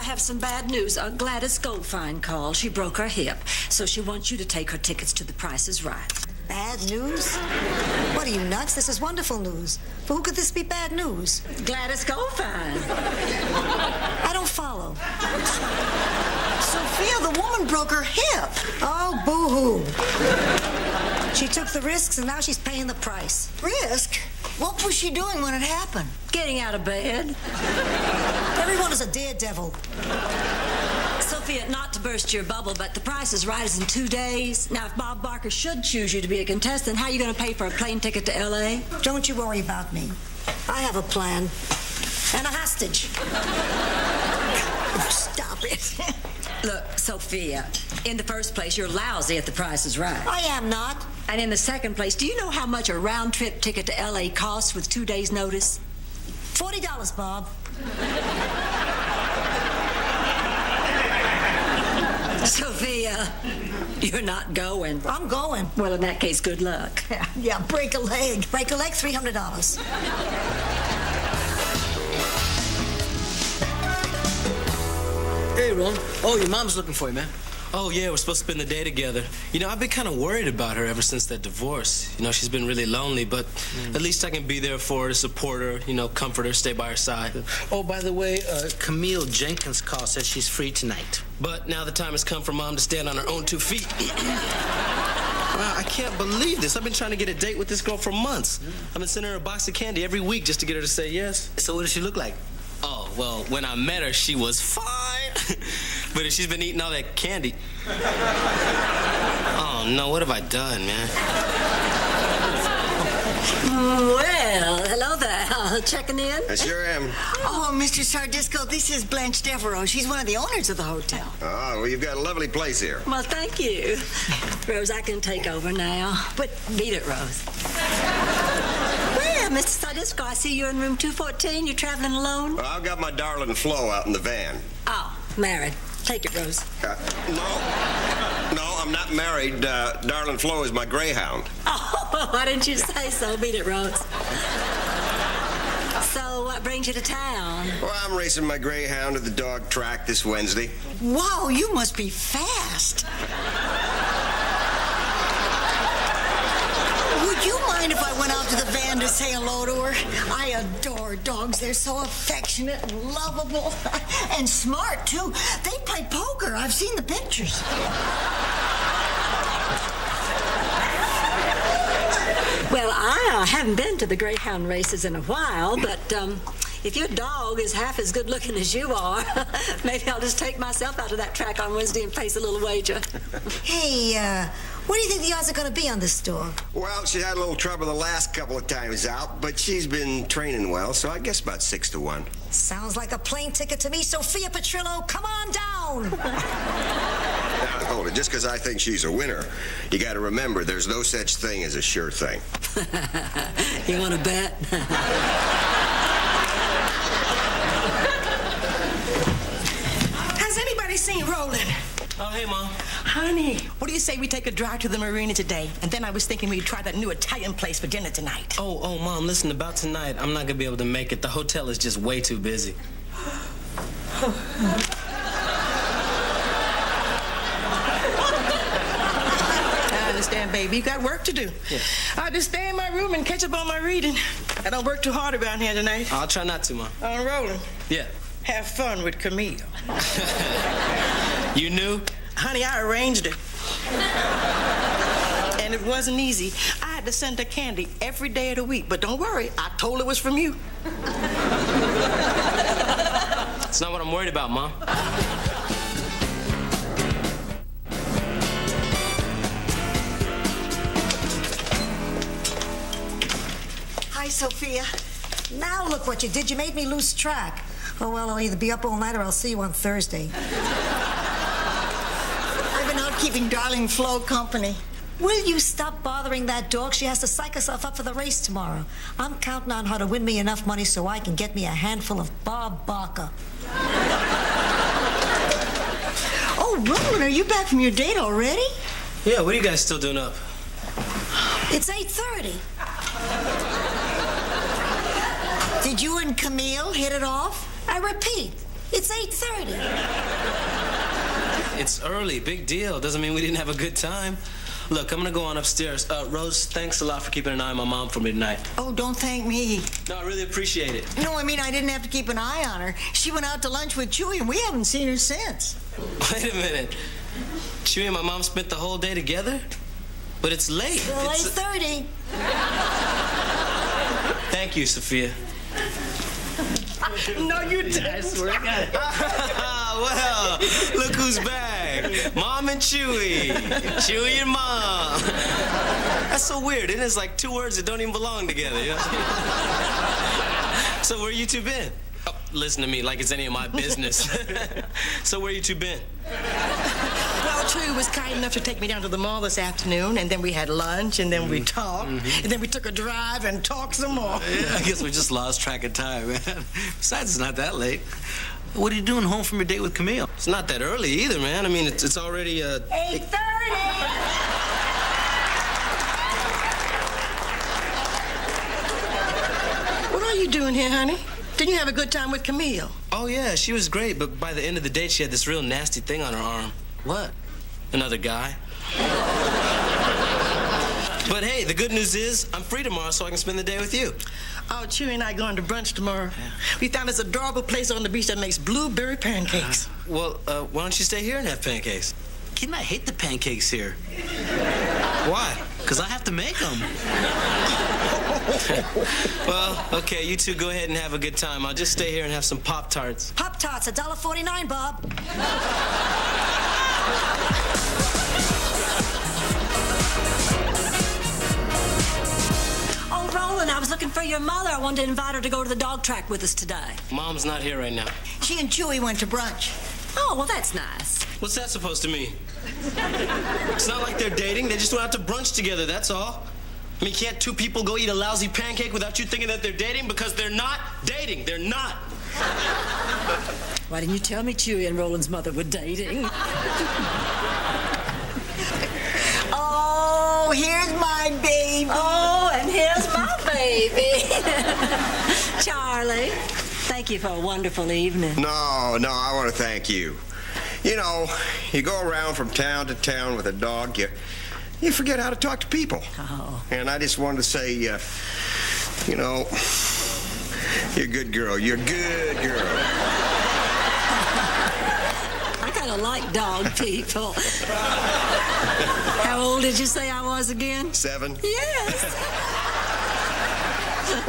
have some bad news. Gladys Goldfine called. She broke her hip, so she wants you to take her tickets to The Price is Right. Bad news? What are you, nuts? This is wonderful news. For who could this be bad news? Gladys Goldfine. I don't follow. Sophia, the woman broke her hip. Oh, boo-hoo. She took the risks, and now she's paying the price. Risk? What was she doing when it happened? Getting out of bed. Everyone is a daredevil. Sophia, not to burst your bubble, but The Price is Right is in 2 days. Now, if Bob Barker should choose you to be a contestant, how are you going to pay for a plane ticket to L.A.? Don't you worry about me. I have a plan. And a hostage. Oh, stop it. Look, Sophia, in the first place, you're lousy at The Price is Right. I am not. And in the second place, do you know how much a round-trip ticket to L.A. costs with 2 days' notice? $40, Bob. Sophia, you're not going. I'm going. Well, in that case, good luck. Yeah, break a leg. Break a leg, $300. Hey, Ron. Oh, your mom's looking for you, man. Oh, yeah, we're supposed to spend the day together. You know, I've been kind of worried about her ever since that divorce. You know, she's been really lonely, but at least I can be there for her, to support her, you know, comfort her, stay by her side. Oh, by the way, Camille Jenkins called, says she's free tonight. But now the time has come for Mom to stand on her own 2 feet. Wow, I can't believe this. I've been trying to get a date with this girl for months. I've been sending her a box of candy every week just to get her to say yes. So what does she look like? Oh, well, when I met her, she was fine. But if she's been eating all that candy... Oh, no, what have I done, man? Well, hello there. Checking in? I sure am. Oh, Mr. Sardisco, this is Blanche Devereaux. She's one of the owners of the hotel. Oh, well, you've got a lovely place here. Well, thank you. Rose, I can take over now. But beat it, Rose. Well, Mr. Sardisco, I see you're in room 214. You're traveling alone? Well, I've got my darling Flo out in the van. Oh, married. Take it, Rose. No, I'm not married. Darling Flo is my greyhound. Oh, why didn't you say so? Beat it, Rose. So, what brings you to town? Well, I'm racing my greyhound at the dog track this Wednesday. Wow, you must be fast. Would you mind if I went out to the van to say hello to her? I adore dogs. They're so affectionate and lovable. And smart, too. They play poker. I've seen the pictures. Well, I haven't been to the greyhound races in a while, but if your dog is half as good looking as you are, maybe I'll just take myself out to that track on Wednesday and place a little wager. Hey, what do you think the odds are going to be on this dog? Well, she had a little trouble the last couple of times out, but she's been training well, so I guess about 6 to 1. Sounds like a plane ticket to me, Sophia Petrillo. Come on down. Now, hold it. Just because I think she's a winner, you got to remember there's no such thing as a sure thing. You want to bet? Has anybody seen Roland? Oh, hey, Mom. Honey, what do you say we take a drive to the marina today? And then I was thinking we'd try that new Italian place for dinner tonight. Oh, Mom, listen, about tonight, I'm not going to be able to make it. The hotel is just way too busy. I understand, baby. You got work to do. Yeah. I'll just stay in my room and catch up on my reading. I don't work too hard around here tonight. I'll try not to, Mom. Roland. Yeah. Have fun with Camille. You knew? Honey, I arranged it. And it wasn't easy. I had to send her candy every day of the week. But don't worry, I told her it was from you. It's not what I'm worried about, Mom. Hi, Sophia. Now look what you did. You made me lose track. Oh, well, I'll either be up all night or I'll see you on Thursday. I've been out keeping darling Flo company. Will you stop bothering that dog? She has to psych herself up for the race tomorrow. I'm counting on her to win me enough money so I can get me a handful of Bob Barker. Oh, Roland, are you back from your date already? Yeah, what are you guys still doing up? It's 8:30. Did you and Camille hit it off? I repeat, It's 8:30. It's early, big deal. Doesn't mean we didn't have a good time. Look, I'm gonna go on upstairs. Rose, thanks a lot for keeping an eye on my mom for me tonight. Oh, don't thank me. No, I really appreciate it. No, I mean, I didn't have to keep an eye on her. She went out to lunch with Chewy, and we haven't seen her since. Wait a minute. Chewy and my mom spent the whole day together? But it's late. Well, It's 8:30. Thank you, Sophia. No, you didn't. I swear to God. Well, look who's back. Mom and Chewy. Chewy and Mom. That's so weird, isn't it? It's like two words that don't even belong together, you know? So where you two been? Oh, listen to me like it's any of my business. So where you two been? Well, Chewy was kind enough to take me down to the mall this afternoon, and then we had lunch, and then we talked, and then we took a drive and talked some more. Yeah, I guess we just lost track of time, man. Besides, it's not that late. What are you doing home from your date with Camille? It's not that early either, man. I mean, it's already, 8:30. What are you doing here, honey? Didn't you have a good time with Camille? Oh, yeah, she was great, but by the end of the date, she had this real nasty thing on her arm. What? Another guy. But hey, the good news is I'm free tomorrow, so I can spend the day with you. Oh, Chewy and I going to brunch tomorrow. We found this adorable place on the beach that makes blueberry pancakes. Well, why don't you stay here and have pancakes? Kid, I hate the pancakes here. Why? Because I have to make them. Well, okay, you two go ahead and have a good time. I'll just stay here and have some Pop-Tarts. Pop-Tarts, $1.49, Bob. Oh, Roland, I was looking for your mother. I wanted to invite her to go to the dog track with us today. Mom's not here right now. She and Chewy went to brunch. Oh, well, that's nice. What's that supposed to mean? It's not like they're dating. They just went out to brunch together, that's all. I mean, can't two people go eat a lousy pancake without you thinking that they're dating? Because they're not dating. They're not. Why didn't you tell me Chewy and Roland's mother were dating? Oh, here's my baby. Oh, and here's my baby. Charlie, thank you for a wonderful evening. No, I want to thank you. You know, you go around from town to town with a dog, you forget how to talk to people. Oh. And I just wanted to say, you know, you're a good girl. You're a good girl. I kind of like dog people. How old did you say I was again? 7. Yes.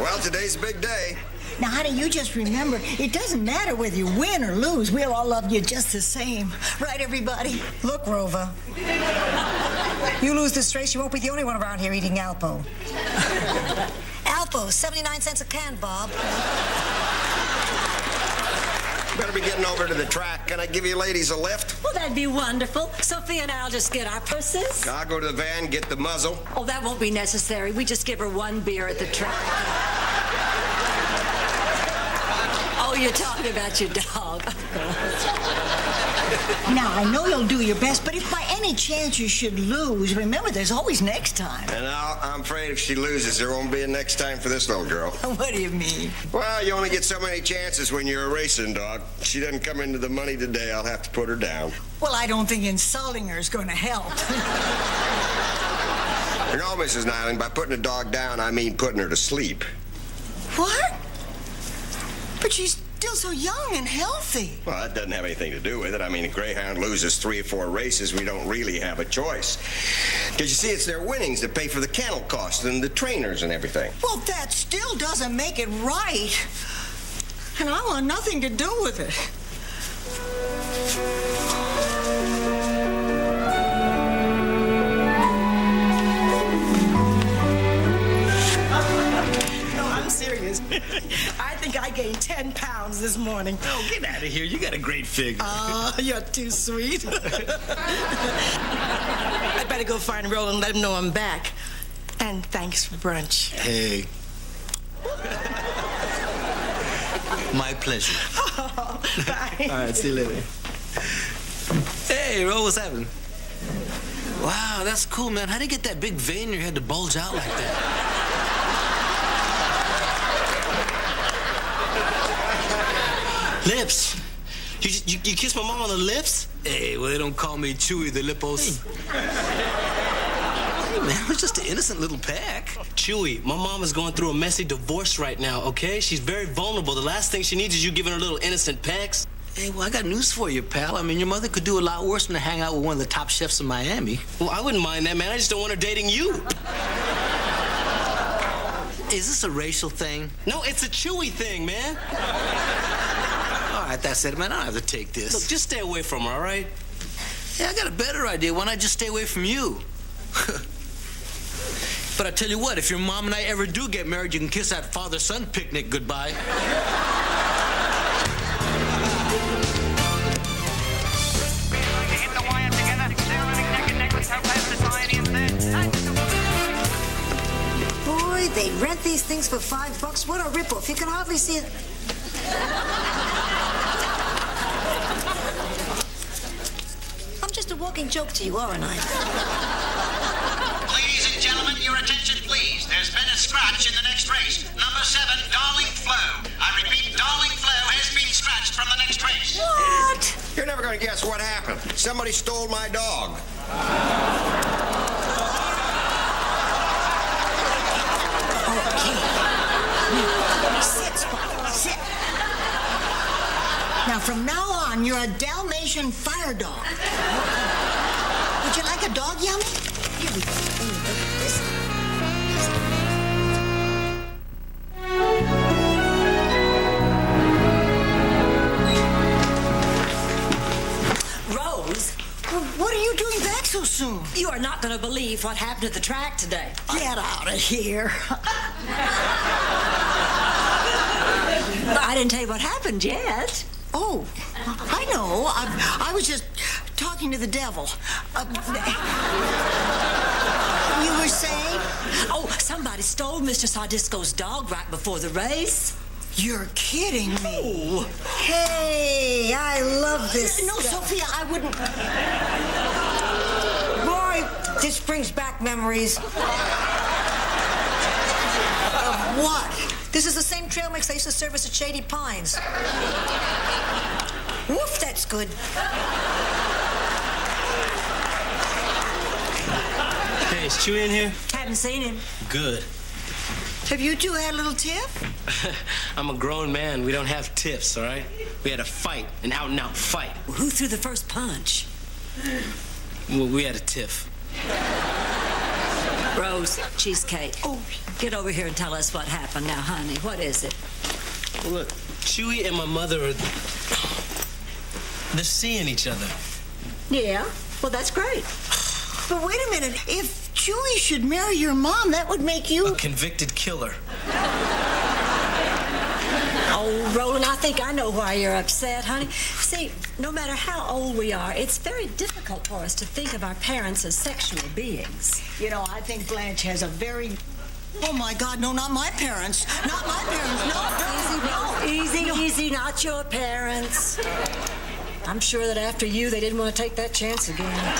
Well, today's a big day. Now, honey, you just remember, it doesn't matter whether you win or lose. We'll all love you just the same. Right, everybody? Look, Rover. You lose this race, you won't be the only one around here eating Alpo. Alpo, 79 cents a can, Bob. Better be getting over to the track. Can I give you ladies a lift? Well, that'd be wonderful. Sophia and I'll just get our purses. I'll go to the van, get the muzzle. Oh, that won't be necessary. We just give her one beer at the track. Oh, you're talking about your dog. Now, I know you'll do your best, but if by any chance you should lose, remember, there's always next time. And I'm afraid if she loses, there won't be a next time for this little girl. What do you mean? Well, you only get so many chances when you're a racing dog. If she doesn't come into the money today, I'll have to put her down. Well, I don't think insulting her is going to help. You know, Mrs. Nyland, by putting a dog down, I mean putting her to sleep. What? But she's still so young and healthy. Well, that doesn't have anything to do with it. I mean, a greyhound loses 3 or 4 races, we don't really have a choice. Because you see, it's their winnings that pay for the kennel costs and the trainers and everything. Well, that still doesn't make it right. And I want nothing to do with it. Serious. I think I gained 10 pounds this morning. Oh, get out of here. You got a great figure. Oh, you're too sweet. I better go find Roland and let him know I'm back. And thanks for brunch. Hey. My pleasure. Oh, bye. All right, see you later. Hey, Ro, what's happening? Wow, that's cool, man. How'd you get that big vein in your head to bulge out like that? Lips. You kissed my mom on the lips? Hey, well, they don't call me Chewy the Lippos. Hey, man, it was just an innocent little peck. Chewy, my mom is going through a messy divorce right now, okay? She's very vulnerable. The last thing she needs is you giving her little innocent pecks. Hey, well, I got news for you, pal. I mean, your mother could do a lot worse than to hang out with one of the top chefs in Miami. Well, I wouldn't mind that, man. I just don't want her dating you. Is this a racial thing? No, it's a Chewy thing, man. All right, that's it, man. I don't have to take this. Look, just stay away from her, all right? Yeah, I got a better idea. Why not just stay away from you? But I tell you what, if your mom and I ever do get married, you can kiss that father-son picnic goodbye. Boy, they rent these things for $5. What a ripoff. You can hardly see it. I'm just a walking joke to you, aren't I? Ladies and gentlemen, your attention, please. There's been a scratch in the next race. Number 7, Darling Flo. I repeat, Darling Flo has been scratched from the next race. What? You're never going to guess what happened. Somebody stole my dog. Sit, Spot. Sit. Now, from now on, you're a Dalmatian fire dog. Would you like a dog, Yummy? Here we go. Listen. Rose, Well, what are you doing back so soon? you are not going to believe what happened at the track today. Get out of here. I didn't tell you what happened yet. Oh, I know. I was just talking to the devil. You were saying? Oh, somebody stole Mr. Sardisco's dog right before the race. You're kidding me. Hey, I love this No, stuff. Sophia, I wouldn't. Boy, this brings back memories. Of what? This is the same trail mix I used to service at Shady Pines. Woof, that's good. Hey, is Chewy in here? Haven't seen him. Good. Have you two had a little tiff? I'm a grown man. We don't have tiffs, all right? We had a fight, an out-and-out fight. Who threw the first punch? Well, we had a tiff. Rose, cheesecake. Oh, get over here and tell us what happened now, honey. What is it? Well, look, Chewy and my mother are... They're seeing each other. Yeah, well, that's great. But wait a minute. If Chewy should marry your mom, that would make you... A convicted killer. Oh, Roland, I think I know why you're upset, honey. See, no matter how old we are, it's very difficult for us to think of our parents as sexual beings. You know, I think Blanche has a very... Oh, my God, no, not my parents. Not my parents. No. Easy, not your parents. I'm sure that after you, they didn't want to take that chance again.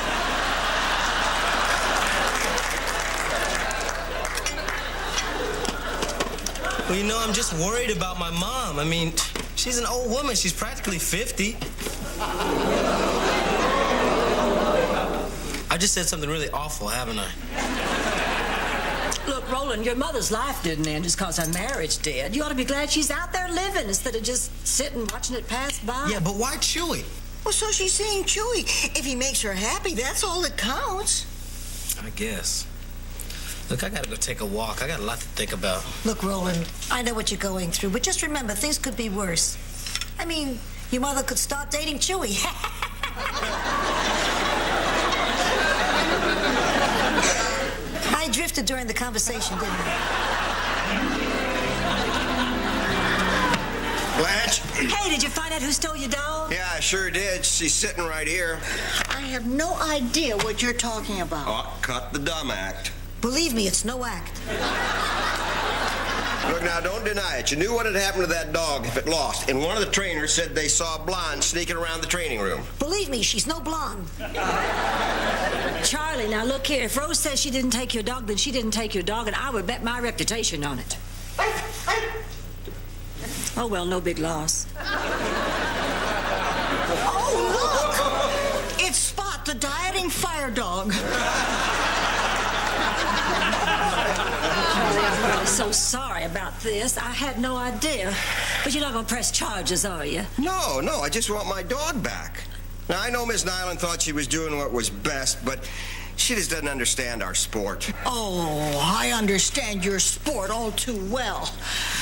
Well, you know, I'm just worried about my mom. I mean, she's an old woman. She's practically 50. I just said something really awful, haven't I? Look, Roland, your mother's life didn't end just because her marriage did. You ought to be glad she's out there living instead of just sitting watching it pass by. Yeah, but why Chewy? Well, so she's saying Chewy. If he makes her happy, that's all that counts. I guess. Look, I gotta go take a walk. I got a lot to think about. Look, Roland, I know what you're going through, but just remember, things could be worse. I mean, your mother could start dating Chewy. I drifted during the conversation, didn't I? Blanche? Hey, did you find out who stole your dog? Yeah, I sure did. She's sitting right here. I have no idea what you're talking about. Oh, cut the dumb act. Believe me, it's no act. Look, now, don't deny it. You knew what had happened to that dog if it lost. And one of the trainers said they saw a blonde sneaking around the training room. Believe me, she's no blonde. Charlie, now look here. If Rose says she didn't take your dog, then she didn't take your dog, and I would bet my reputation on it. Oh, well, no big loss. Oh, look! It's Spot, the dieting fire dog. I'm so sorry about this. I had no idea. But you're not going to press charges, are you? No, I just want my dog back. Now, I know Miss Nyland thought she was doing what was best, but she just doesn't understand our sport. Oh, I understand your sport all too well.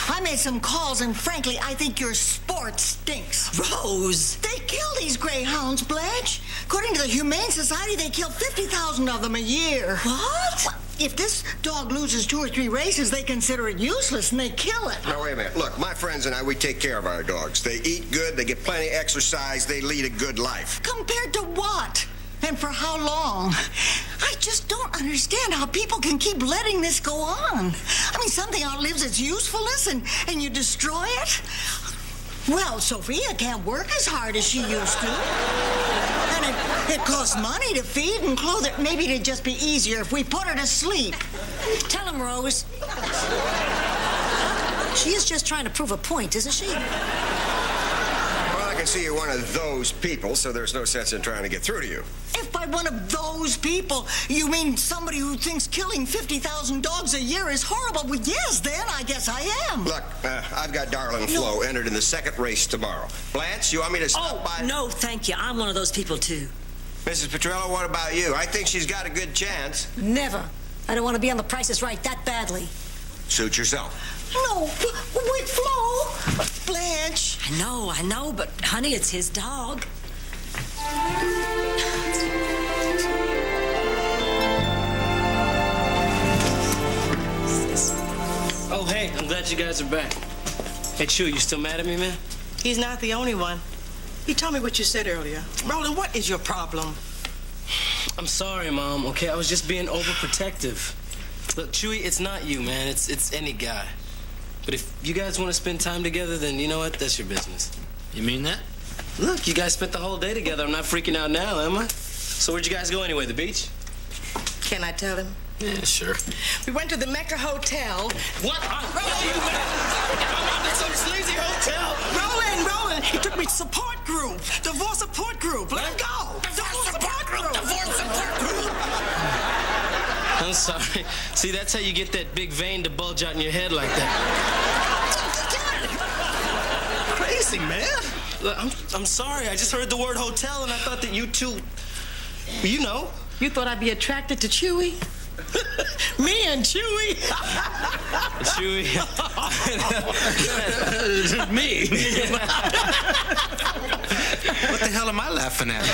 I made some calls, and frankly, I think your sport stinks. Rose! They kill these greyhounds, Blanche. According to the Humane Society, they kill 50,000 of them a year. What? If this dog loses 2 or 3 races, they consider it useless and they kill it. Now, wait a minute. Look, my friends and I, we take care of our dogs. They eat good, they get plenty of exercise, they lead a good life. Compared to what? And for how long? I just don't understand how people can keep letting this go on. I mean, something outlives its usefulness and you destroy it? Well, Sophia can't work as hard as she used to. And it costs money to feed and clothe her. Maybe it'd just be easier if we put her to sleep. Tell him, Rose. She is just trying to prove a point, isn't she? Well, I can see you're one of those people, so there's no sense in trying to get through to you. If by one of those people you mean somebody who thinks killing 50,000 dogs a year is horrible, well, yes, then I guess I am. Look, I've got Darling Flo entered in the second race tomorrow. Blanche, you want me to stop by? No, thank you. I'm one of those people, too. Mrs. Petrello, what about you? I think she's got a good chance. Never. I don't want to be on The Price is Right that badly. Suit yourself. No, wait, Flo. Blanche. I know, but honey, it's his dog. Oh, hey, I'm glad you guys are back. Hey, Chew, you still mad at me, man? He's not the only one. He told me what you said earlier. Roland, what is your problem? I'm sorry, Mom, okay? I was just being overprotective. Look, Chewy, it's not you, man. It's any guy. But if you guys want to spend time together, then you know what? That's your business. You mean that? Look, you guys spent the whole day together. I'm not freaking out now, am I? So where'd you guys go anyway? The beach? Can I tell him? Yeah, sure. We went to the Mecca Hotel. What? That's some sleazy hotel. Roland, he took me to support group. Divorce support group. Let him go. Divorce support group. Divorce support group. I'm sorry. See, that's how you get that big vein to bulge out in your head like that. Crazy, man. Look, I'm sorry. I just heard the word hotel, and I thought that you two, you know. You thought I'd be attracted to Chewy? Me and Chewy? Chewy. Me? What the hell am I laughing at?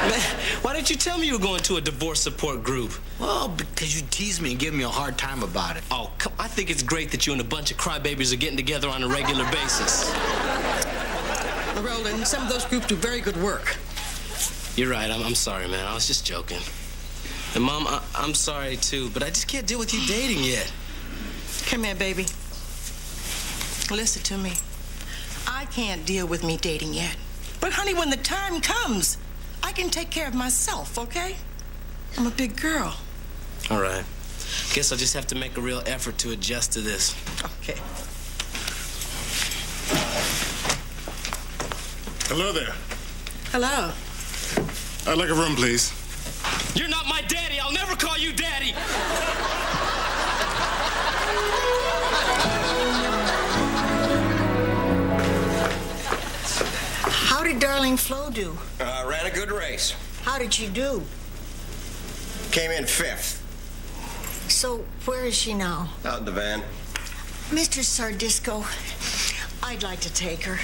Man, why didn't you tell me you were going to a divorce support group? Well, because you teased me and gave me a hard time about it. Oh, come, I think it's great that you and a bunch of crybabies are getting together on a regular basis. Roland, some of those groups do very good work. You're right. I'm sorry, man. I was just joking. And, Mom, I'm sorry, too, but I just can't deal with you dating yet. Come here, baby. Listen to me. I can't deal with me dating yet. But, honey, when the time comes, I can take care of myself, okay? I'm a big girl. All right. Guess I'll just have to make a real effort to adjust to this. Okay. Hello there. Hello. I'd like a room, please. You're not my daddy. I'll never call you daddy. How did Darling Flo do? Ran a good race. How did she do? Came in 5th. So, where is she now? Out in the van. Mr. Sardisco, I'd like to take her.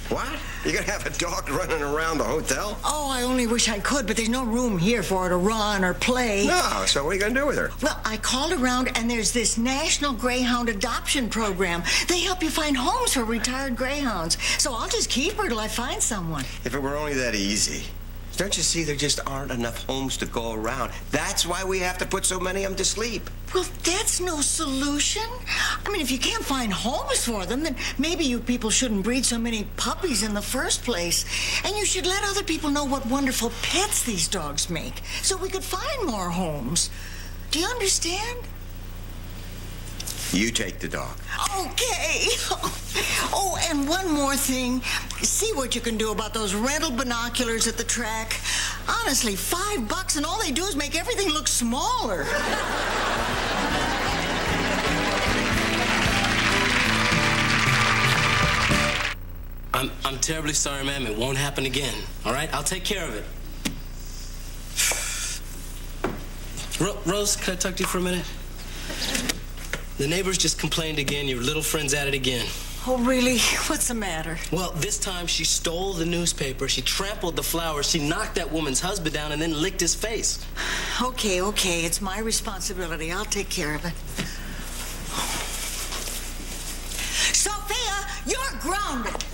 What? You gonna have a dog running around the hotel? Oh, I only wish I could, but there's no room here for her to run or play. No, so what are you gonna do with her? Well, I called around, and there's this National Greyhound Adoption Program. They help you find homes for retired greyhounds. So I'll just keep her till I find someone. If it were only that easy. Don't you see there just aren't enough homes to go around? That's why we have to put so many of them to sleep. Well, that's no solution. I mean, if you can't find homes for them, then maybe you people shouldn't breed so many puppies in the first place. And you should let other people know what wonderful pets these dogs make, so we could find more homes. Do you understand? You take the dog. Okay. Oh, and one more thing. See what you can do about those rental binoculars at the track. Honestly, $5 and all they do is make everything look smaller. I'm terribly sorry, ma'am. It won't happen again. All right? I'll take care of it. Rose, can I talk to you for a minute? The neighbors just complained again. Your little friend's at it again. Oh, really? What's the matter? Well, this time she stole the newspaper, she trampled the flowers, she knocked that woman's husband down and then licked his face. Okay. It's my responsibility. I'll take care of it. Sophia, you're grounded.